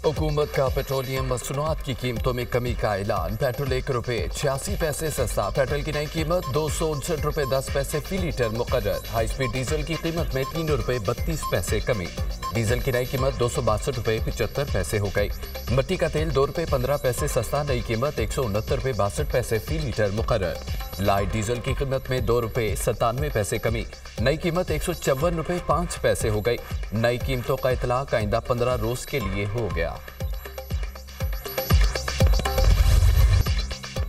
हुकूमत का पेट्रोलियम मसनूआत की कीमतों में कमी का ऐलान। पेट्रोल ₹1.86 सस्ता। पेट्रोल की नई कीमत ₹259.10 फी लीटर मुकर्रर। हाई स्पीड डीजल की कीमत में ₹3.32 कमी। डीजल की नई कीमत ₹262.75 हो गई। मिट्टी का तेल ₹2.15 सस्ता। नई कीमत ₹169.62 फी लीटर मुकर्रर। लाइट डीजल की कीमत में ₹2.97 कमी। नई कीमत ₹154.05 हो गई। नई कीमतों का इतलाक आइंदा 15 रोज के लिए हो गया।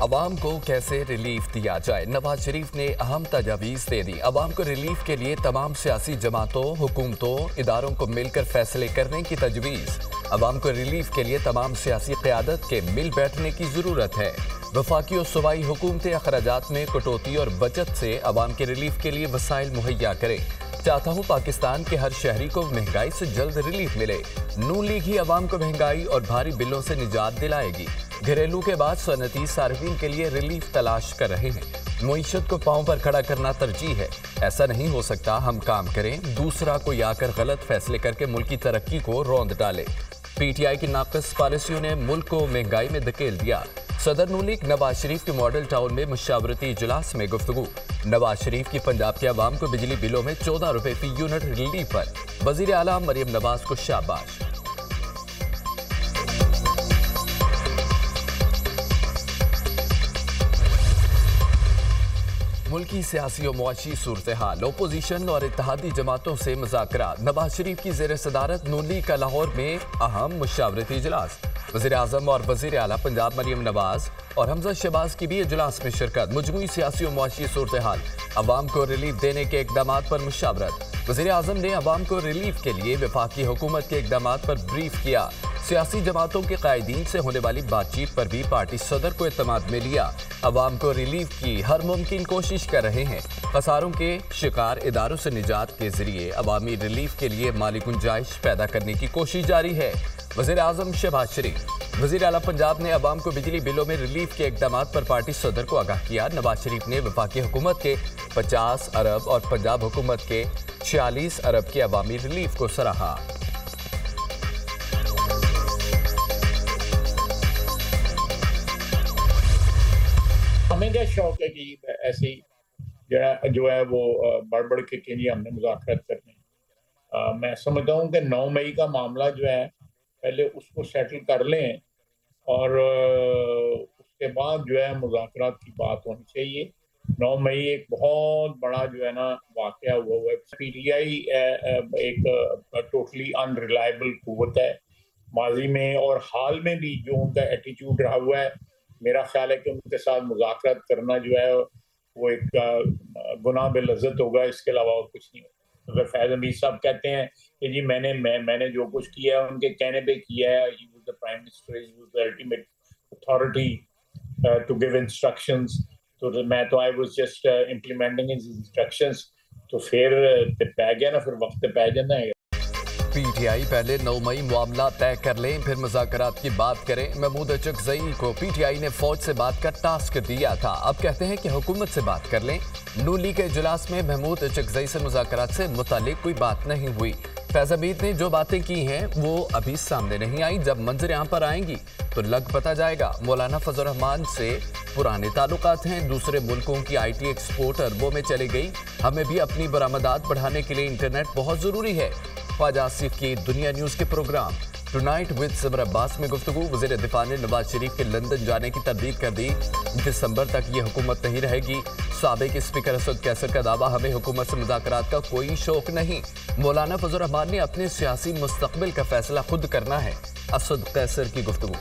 अवाम को कैसे रिलीफ दिया जाए, नवाज शरीफ ने अहम तजावीज़ दे दी। अवाम को रिलीफ के लिए तमाम सियासी जमातों, हुकूमतों, इदारों को मिलकर फैसले करने की तजवीज़। अवाम को रिलीफ के लिए तमाम सियासी क़यादत के मिल बैठने की ज़रूरत है। वफाकी और सूबाई हुकूमतें अखराजात में कटौती और बचत से अवाम के रिलीफ के लिए वसाइल मुहैया करें। चाहता हूँ पाकिस्तान के हर शहरी को महंगाई से जल्द रिलीफ मिले। नून लीग ही अवाम को महंगाई और भारी बिलों से निजात दिलाएगी। घरेलू के बाद सनती सार्फिन के लिए रिलीफ तलाश कर रहे हैं। मईशत को पांव पर खड़ा करना तरजीह है। ऐसा नहीं हो सकता हम काम करें, दूसरा कोई आकर गलत फैसले करके मुल्क की तरक्की को रौंद डाले। PTI की नाक़िस पॉलिसियों ने मुल्क को महंगाई में धकेल दिया। सदर नून लीग नवाज शरीफ के मॉडल टाउन में मुशावरती इजलास में गुफ्तगू। नवाज शरीफ की पंजाब के अवाम को बिजली बिलों में ₹14 फी यूनिट रिलीफ पर वज़ीर आला मरियम नवाज को शाबाश। मुल्की सियासी और मुआशी सूरत हाल, ओपोजिशन और इत्तेहादी जमातों से मुज़ाकरात। नवाज शरीफ की ज़ेर सदारत नून लीग का लाहौर में अहम मुशावरती इजलास। वज़ीर आज़म और वज़ीर आला पंजाब मरियम नवाज और हमजा शहबाज की भी इजलास में शिरकत। मजमूई सियासी और मुआशी सूरत हाल, अवाम को रिलीफ देने के इकदाम पर मुशावरत। वज़ीर आज़म ने अवाम को रिलीफ के लिए वफाकी हुकूमत के इकदाम पर ब्रीफ किया। सियासी जमातों के कायदीन से होने वाली बातचीत पर भी पार्टी सदर को एतमाद में लिया। अवाम को रिलीफ की हर मुमकिन कोशिश कर रहे हैं। खसारों के शिकार इदारों से निजात के जरिए अवामी रिलीफ के लिए माली गुंजाइश पैदा करने की कोशिश जारी है। वज़ीर आज़म शहबाज शरीफ। वज़ीर आला पंजाब ने अवाम को बिजली बिलों में रिलीफ के इकदाम पर पार्टी सदर को आगाह किया। नवाज शरीफ ने वफाकी हुकूमत के 50 अरब और पंजाब हुकूमत के 46 अरब के अवामी रिलीफ को सराहा। हमें क्या शौक है कि ऐसी जो है वो बढ़ बढ़ के लिए हमने मुज़ाकरात करने। मैं समझता हूँ कि 9 मई का मामला जो है पहले उसको सेटल कर लें और उसके बाद जो है मुज़ाकरात की बात होनी चाहिए। 9 मई एक बहुत बड़ा जो है ना वाक़या हुआ है। PTI एक टोटली अनरिलायबल कुव्वत है। माजी में और हाल में भी जो उनका एटीट्यूड रहा हुआ है, मेरा ख्याल है कि उनके साथ मुज़ाकरात करना जो है वो एक गुनाह बिलज़्ज़त होगा, इसके अलावा और कुछ नहीं होगा। अगर फैज़ हमीद साहब कहते हैं कि जी मैंने जो कुछ किया है उनके कहने पे किया है, he was the prime minister, he was the ultimate authority to give instructions, तो मैं तो I was just implementing his instructions, तो फिर पै गया ना, फिर वक्त पै जाना है। PTI पहले 9 मई मामला तय कर लें, फिर मुज़ाकरात की बात करें। महमूद अचकज़ई को PTI ने फौज से बात का टास्क दिया था, अब कहते हैं कि हुकूमत से बात कर लें। नून लीग के इजलास में महमूद अचकज़ई से मुज़ाकरात से मुतालिक कोई बात नहीं हुई। फैज़ हमीद ने जो बातें की हैं वो अभी सामने नहीं आई, जब मंजर यहाँ पर आएंगी तो लग पता जाएगा। मौलाना फजल रहमान से पुराने ताल्लुकात हैं, दूसरे मुल्कों की IT एक्सपोर्ट अरबों में चली गई। हमें भी अपनी बरामदात बढ़ाने के लिए इंटरनेट बहुत ज़रूरी है। ख्वाजा आसिफ की दुनिया न्यूज़ के programme tonight with Samar Abbas में गुफ्तगू। वज़ीर दिफा ने नवाज शरीफ के लंदन जाने की तरदीद कर दी। दिसंबर तक ये हुकूमत नहीं रहेगी। साबिक स्पीकर असद कैसर का दावा, हमें हुकूमत से मुज़ाकरात का कोई शौक नहीं। मौलाना फजल रहमान ने अपने सियासी मुस्तकबिल का फैसला खुद करना है। असद कैसर की गुफ्तगू।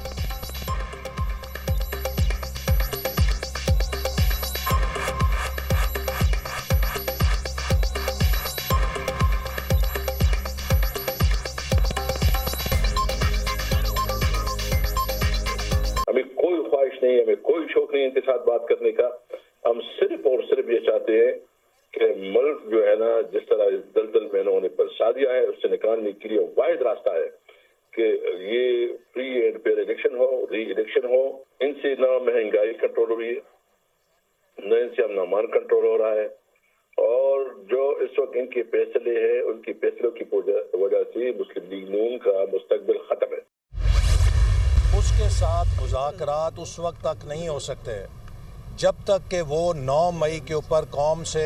हमें कोई शौक नहीं इनके साथ बात करने का। हम सिर्फ और सिर्फ ये चाहते हैं कि मुल्क जो है ना जिस तरह दलदल में होने पर सादिया है उससे निकालने के लिए वाहिद रास्ता है कि ये फ्री एंड फेयर इलेक्शन हो, री इलेक्शन हो। इनसे ना महंगाई कंट्रोल हो रही है, न इनसे अमन कंट्रोल हो रहा है, और जो इस वक्त इनके फैसले हैं उनके फैसलों की वजह से मुस्लिम लीग नून का मुस्तकबिल खत्म है। उसके साथ मुज़ाकरात उस वक्त तक नहीं हो सकते जब तक कि वो 9 मई के ऊपर कौम से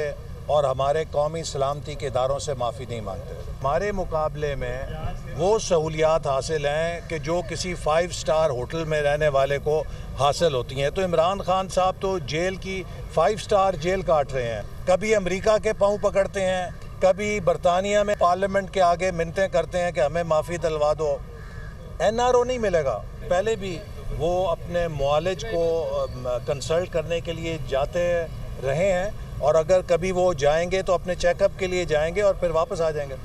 और हमारे कौमी सलामती के इदारों से माफ़ी नहीं मांगते। हमारे मुकाबले में वो सहूलियात हासिल हैं कि जो किसी 5 स्टार होटल में रहने वाले को हासिल होती हैं। तो इमरान खान साहब तो जेल की 5 स्टार जेल काट रहे हैं, कभी अमेरिका के पाँव पकड़ते हैं, कभी बरतानिया में पार्लियामेंट के आगे मिन्नतें करते हैं कि हमें माफ़ी दिलवा दो। NRO नहीं मिलेगा। पहले भी वो अपने मुआलिज को कंसल्ट करने के लिए जाते रहे हैं और अगर कभी वो जाएंगे तो अपने चेकअप के लिए जाएंगे और फिर वापस आ जाएंगे।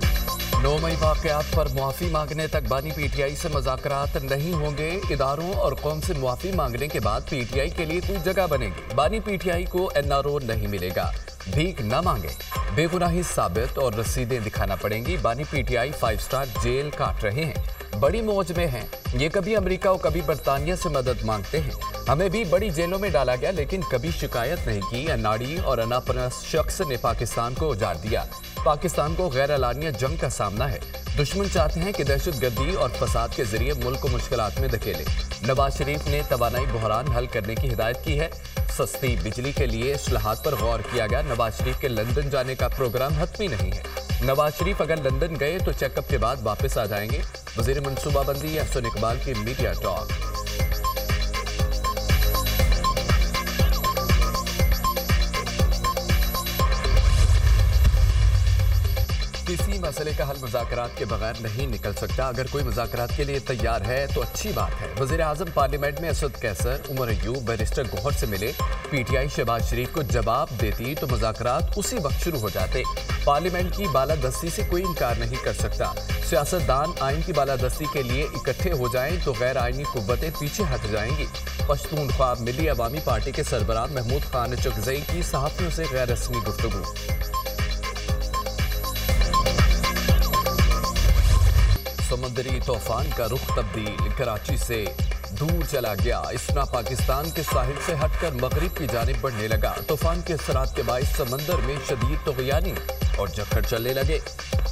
9 मई वाक़यात पर मुआफ़ी मांगने तक बानी PTI से मुज़ाकरात नहीं होंगे। इदारों और कौम से मुआफ़ी मांगने के बाद PTI के लिए कोई जगह बनेगी। बानी PTI को NRO नहीं मिलेगा। भीख न मांगे, बेगुनाही साबित और रसीदें दिखाना पड़ेंगी। बानी PTI 5 स्टार जेल काट रहे हैं, बड़ी मौज में हैं। ये कभी अमेरिका और कभी बरतानिया से मदद मांगते हैं। हमें भी बड़ी जेलों में डाला गया लेकिन कभी शिकायत नहीं की। अनाड़ी और अनापरस्त शख्स ने पाकिस्तान को उजाड़ दिया। पाकिस्तान को गैर एलानिया जंग का सामना है। दुश्मन चाहते हैं कि दहशतगर्दी और फसाद के जरिए मुल्क को मुश्किलात में धकेले। नवाज शरीफ ने तवानाई बहरान हल करने की हिदायत की है। सस्ती बिजली के लिए इस्लाहात पर गौर किया गया। नवाज शरीफ के लंदन जाने का प्रोग्राम हतमी नहीं है। नवाज शरीफ अगर लंदन गए तो चेकअप के बाद वापस आ जाएंगे। वज़ीर मनसूबाबंदी एहसन इकबाल की मीडिया टॉक। किसी मसले का हल मुज़ाकरात के बगैर नहीं निकल सकता। अगर कोई मुज़ाकरात के लिए तैयार है तो अच्छी बात है। वज़ीर आज़म पार्लियामेंट में असद कैसर, उमर अयूब, बैरिस्टर गौहर से मिले। PTI शहबाज शरीफ को जवाब देती तो मुज़ाकरात उसी वक्त शुरू हो जाते। पार्लियामेंट की बालादस्ती से कोई इनकार नहीं कर सकता। सियासतदान आइन की बालादस्ती के लिए इकट्ठे हो जाएं तो गैर आइनी कुव्वतें पीछे हट जाएंगी। पश्तूनख्वा मिली अवामी पार्टी के सरबराह महमूद खान चकजई की सहाफ़ियों से गैर रस्मी गुफ्तगू। समुद्री तूफान का रुख तब्दील, कराची से दूर चला गया। इसना पाकिस्तान के साहिल से हटकर मगरिब की जानिब बढ़ने लगा। तूफान के असरात के बाइस समंदर में शदीद तग़यानी और झक्कड़ चलने लगे।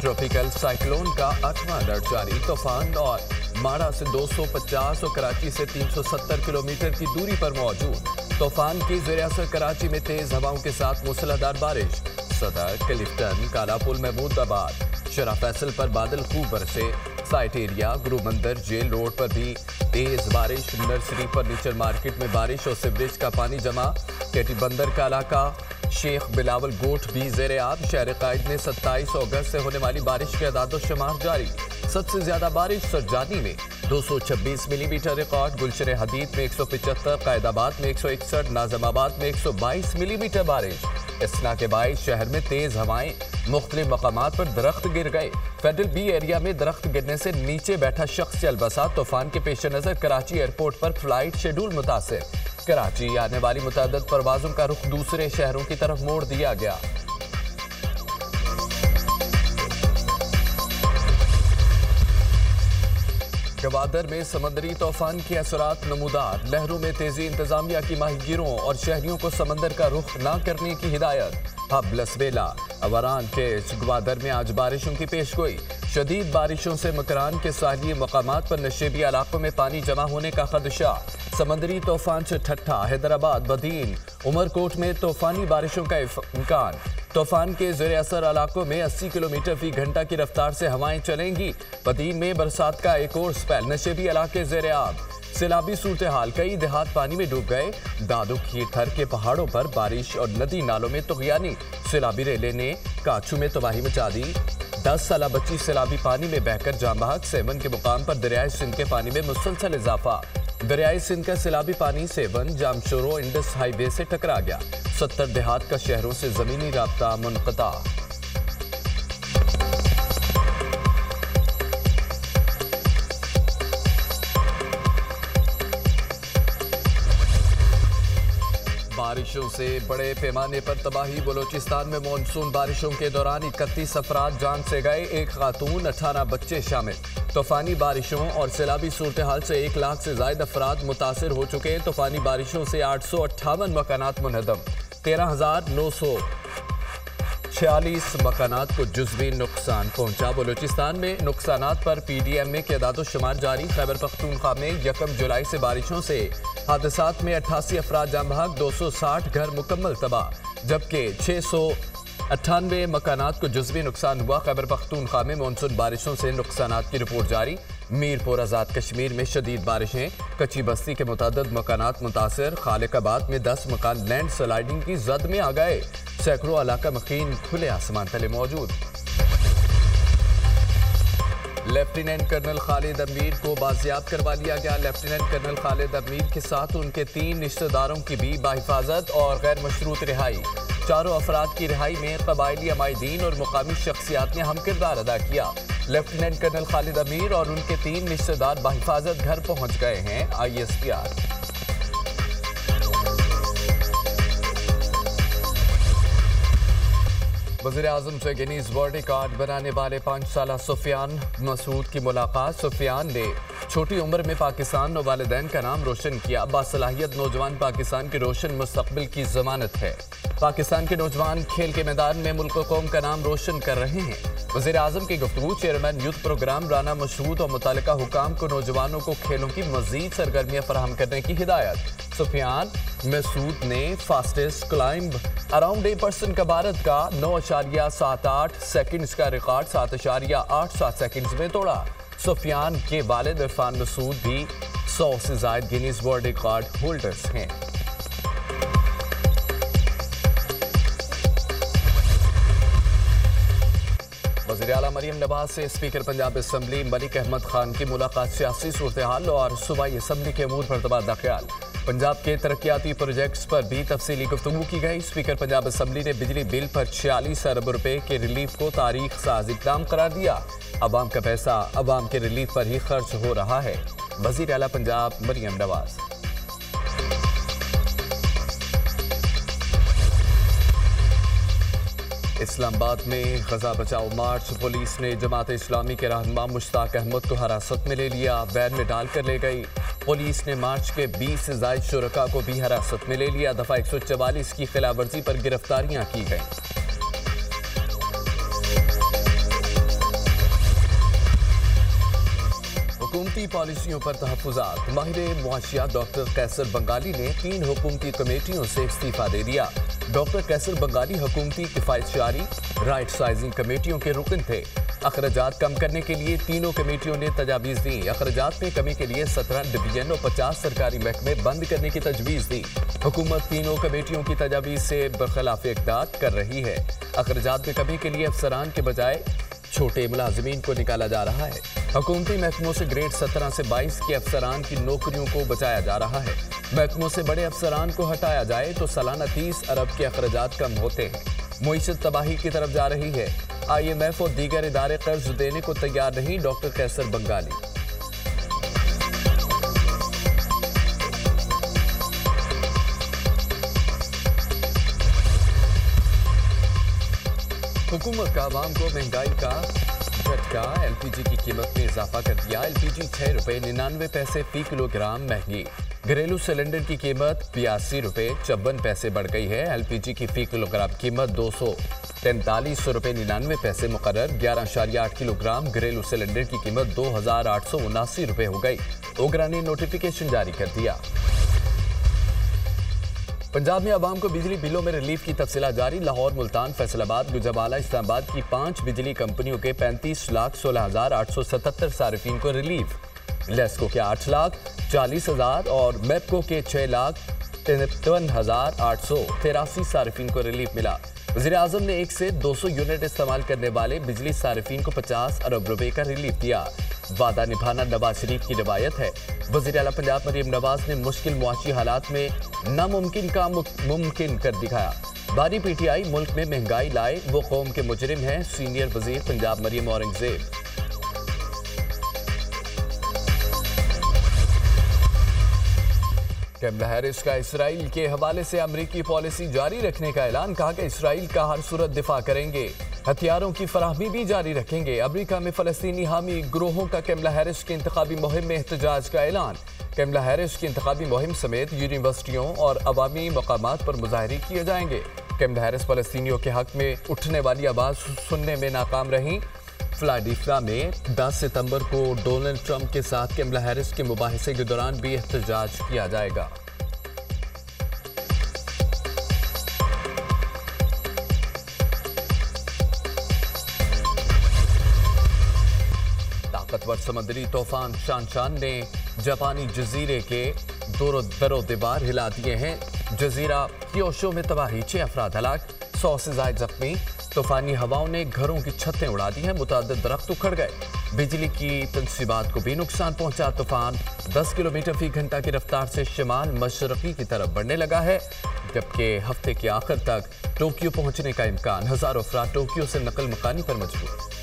ट्रॉपिकल साइक्लोन का 8वां अलर्ट जारी। तूफान और माड़ा से 250 और कराची से 370 किलोमीटर की दूरी पर मौजूद। तूफान की ज़ेर असर कराची में तेज हवाओं के साथ मूसलाधार बारिश। सदर, क्लिफ्टन, कालापुल, महमूदाबाद, शरा फैसल पर बादल खूब बरसे। साइट एरिया, गुरु मंदिर, जेल रोड पर भी तेज बारिश। नर्सरी फर्नीचर मार्केट में बारिश और सीवरेज का पानी जमा। केटी बंदर का इलाका, शेख बिलावल गोट भी ज़ेर आब। शहर कायद में 27 अगस्त से होने वाली बारिश के अदाद शुमार जारी। सबसे ज्यादा बारिश सरजानी में 226 मिलीमीटर रिकॉर्ड। गुलशन हदीद में 175, कायदाबाद में 161, नाजमाबाद में 122 मिलीमीटर बारिश। इसना के बाइस शहर में तेज हवाएं। मुख्तलिफ मकामात पर दरख्त गिर गए। फेडरल बी एरिया में दरख्त गिरने से नीचे बैठा शख्स चल बसा। तूफान के पेश नजर कराची एयरपोर्ट पर फ्लाइट शेड्यूल मुतासिर। कराची आने वाली मुतअद्दिद परवाजों का रुख दूसरे शहरों की तरफ मोड़ दिया गया। गवादर में समंदरी तूफान के असरात नमूदार। लहरों में तेजी। इंतजामिया की माहीगीरों और शहरियों को समंदर का रुख न करने की हिदायत। हब लसबेला, अवरान के गवादर में आज बारिशों की पेशगोई। शदीद बारिशों से मकरान के साहिली मकामात पर नशेबी इलाकों में पानी जमा होने का खदशा। समंदरी तूफान से ठट्ठा, हैदराबाद, बदीन, उमरकोट में तूफानी बारिशों का इम्कान। तूफान के ज़ेर असर इलाकों में 80 किलोमीटर फी घंटा की रफ्तार से हवाएं चलेंगी। बदीन में बरसात का एक और स्पेल। नशेबी इलाके ज़ेर आब। सैलाबी सूरत हाल, कई देहात पानी में डूब गए। दादू खीरथर के पहाड़ों पर बारिश और नदी नालों में तुग़यानी। सैलाबी रेले ने काचू में तबाही मचा दी। 10 साल बच्ची सैलाबी पानी में बहकर जान बहक। सेवन के मुकाम पर दरियाए सिंध के पानी में मुसलसल इजाफा। दरियाए सिंध का सैलाबी पानी सेवन जामशोरो इंडस हाईवे से टकरा गया। 70 देहात का शहरों से जमीनी राब्ता मुनक़ता। बारिशों से बड़े पैमाने पर तबाही। बलोचिस्तान में मानसून बारिशों के दौरान 31 अफराद जान से गए। 1 खातून, 18 बच्चे शामिल। तूफानी बारिशों और सैलाबी सूरत हाल से 1 लाख से ज्यादा अफराद मुतासिर हो चुके हैं। तूफानी बारिशों से 858 मकानात मुनहदम। 13,900 46 मकानात को जुज़वी नुकसान पहुंचा। बलूचिस्तान में नुकसानात पर PDMA के अदाद-ओ-शुमार जारी। खैबर पख्तूनख्वा में 1 जुलाई से बारिशों से हादसात में 88 अफराद जान बहक, 260 घर मुकम्मल तबाह, जबकि 698 मकानात को जुज़वी नुकसान हुआ। खैबर पख्तूनख्वा में मानसून बारिशों से नुकसानात की रिपोर्ट जारी। मीरपुर आज़ाद कश्मीर में शदीद बारिशें, कच्ची बस्ती के मुतअद्दिद मकानात मुतासिर। खालिकाबाद में 10 मकान लैंड स्लाइडिंग की जद में आ गए। सैकड़ों इलाका मकीन खुले आसमान तले मौजूद। लेफ्टिनेंट कर्नल खालिद अमीर को बाजियाब करवा लिया गया। लेफ्टिनेंट कर्नल खालिद अमीर के साथ उनके 3 रिश्तेदारों की भी बाहिफाजत और गैर मशरूत रिहाई। चारों अफराद की रिहाई में कबायली अमायदीन और मुकामी शख्सियात ने हम किरदार अदा किया। लेफ्टिनेंट कर्नल खालिद अमीर और उनके 3 रिश्तेदार बाहिफाजत घर पहुंच गए हैं। ISPR। वज़ीर-ए-आज़म से गिनीज वर्ल्ड रिकॉर्ड बनाने वाले 5 साला सुफियान मसूद की मुलाकात। सुफियान ने छोटी उम्र में पाकिस्तान और वालिदैन का नाम रोशन किया। बासलाहियत नौजवान पाकिस्तान के रोशन मुस्तकबिल की जमानत है। पाकिस्तान के नौजवान खेल के मैदान में मुल्क कौम का नाम रोशन कर रहे हैं। वज़ीर-ए-आज़म की गुफ्तगू। Chairman youth programme Rana Mashhood और मुतालिका हुकाम को नौजवानों को खेलों की मजीद सरगर्मियाँ फराहम करने की हिदायत। सुफियान मसूद ने fastest climb around a person का भारत का 9.78 सेकंड्स का रिकॉर्ड 7.87 सेकंड्स में तोड़ा। सुफियान के वालिद इरफान मसूद भी 100 से ज़ायद गिनीज वर्ल्ड रिकॉर्ड होल्डर्स हैं। वज़ीर आला मरियम नवाज से स्पीकर पंजाब असम्बली मलिक अहमद खान की मुलाकात। सियासी सूरत हाल और सूबाई असम्बली के अमूर पर तबादला ख्याल। पंजाब के तरक्याती प्रोजेक्ट्स पर भी तफसीली गुफ्तगू की गई। स्पीकर पंजाब असम्बली ने बिजली बिल पर 46 अरब रुपए के रिलीफ को तारीख साज इक़दाम करार दिया। अवाम का पैसा अवाम के रिलीफ पर ही खर्च हो रहा है। वज़ीर आला पंजाब मरियम नवाज। इस्लामाबाद में गजा बचाओ मार्च। पुलिस ने जमात इस्लामी के रहनुमा मुश्ताक अहमद को हिरासत में ले लिया। वैन में डालकर ले गई। पुलिस ने मार्च के 20 से ज़ायद शुरका को भी हिरासत में ले लिया। दफ़ा 144 की खिलाफवर्जी पर गिरफ्तारियां की गईं। हुकूमती पॉलिसियों पर तहफ़्फ़ुज़ात। माहिर मुआशियात डॉक्टर कैसर बंगाली ने 3 हुकूमती कमेटियों से इस्तीफ़ा दे दिया। डॉक्टर कैसर बंगाली हुकूमती किफ़ायतशारी राइट साइजिंग कमेटियों के रुकन थे। अखराजात कम करने के लिए तीनों कमेटियों ने तजावीज़ दी। अखराजात में कमी के लिए 17 डिवीजन और 50 सरकारी महकमे बंद करने की तजवीज़ दी। हुकूमत तीनों कमेटियों की तजावीज़ से बरखिलाफ इक़दाद कर रही है। अखराजात में कमी के लिए अफसरान के बजाय छोटे मुलाजिमीन को निकाला जा रहा है। हुकूमती महकमों से ग्रेड 17 से 22 के अफसरान की नौकरियों को बचाया जा रहा है। महकमों से बड़े अफसरान को हटाया जाए तो सालाना 30 अरब के अखराजात कम होते हैं। मुईशत तबाही की तरफ जा रही है। IMF और दीगर इदारे कर्ज देने को तैयार नहीं। डॉक्टर कैसर बंगाली। हुकूमत का आवाम को महंगाई का झटका। LPG की कीमत में इजाफा कर दिया। LPG 6 रुपये 99 पैसे फी किलोग्राम महंगी। घरेलू सिलेंडर की कीमत 82 रुपये 54 पैसे बढ़ गई है। LPG की फी किलोग्राम कीमत 243 रुपये 99 पैसे मुकर्रर। 11.8 किलोग्राम घरेलू सिलेंडर की कीमत 2879 रुपये हो गई। ओगरा ने नोटिफिकेशन जारी कर दिया। पंजाब में आवाम को बिजली बिलों में रिलीफ की तफसीलात जारी। लाहौर, मुल्तान, फैसलाबाद, गुजरावाला, इस्लामाबाद की 5 बिजली कंपनियों के 35,16,877 सारिफीन को रिलीफ। लेस्को के 8,40,000 और मेपको के 6,53,883 सारिफीन को रिलीफ मिला। वज़ीर-ए-आज़म ने 1 से 200 यूनिट इस्तेमाल करने वाले बिजली सारिफीन को 50 अरब रुपए का रिलीफ दिया। वादा निभाना नवाज शरीफ की रिवायत है। वज़ीर आला पंजाब मरियम नवाज ने मुश्किल मुआशी हालात में नामुमकिन का मुमकिन कर दिखाया। बारी PTI मुल्क में महंगाई लाए वो कौम के मुजरिम हैं। सीनियर वजीर पंजाब मरियम औरंगजेब। कैमला हैरिस का इसराइल के हवाले से अमरीकी पॉलिसी जारी रखने का ऐलान। कहा कि इसराइल का हर सूरत दिफा करेंगे, हथियारों की फराहमी भी जारी रखेंगे। अमरीका में फलस्तीनी हामी ग्रोहों का कैमला हैरिस की इंतखाबी मुहिम में एहतजाज का ऐलान। कैमला हैरिस की इंतखाबी मुहिम समेत यूनिवर्सिटियों और अवामी मकामात पर मुजाहरे किए जाएंगे। कैमला हैरिस फ़लस्तीनियों के हक में उठने वाली आवाज़ सुनने में नाकाम रहीं। फिलाडेल्फिया में 10 सितंबर को डोनाल्ड ट्रंप के साथ कैमला हैरिस के मुबाहिसे के दौरान भी एहतजाज किया जाएगा। ताकतवर समुद्री तूफान शानशान ने जापानी जजीरे के दरो दीवार हिला दिए हैं। जजीरा क्योशो में तबाही, 6 अफराद हलाक, 100 से ज्यादा जख्मी। तूफानी हवाओं ने घरों की छतें उड़ा दी हैं, मुतअद्दिद दरख्त उखड़ गए, बिजली की तंसीबात को भी नुकसान पहुंचा। तूफान 10 किलोमीटर फी घंटा की रफ्तार से शिमाल मशरकी की तरफ बढ़ने लगा है, जबकि हफ्ते के आखिर तक टोक्यो पहुंचने का इम्कान। हजारों अफराद टोक्यो से नकल मकानी पर मजबूर।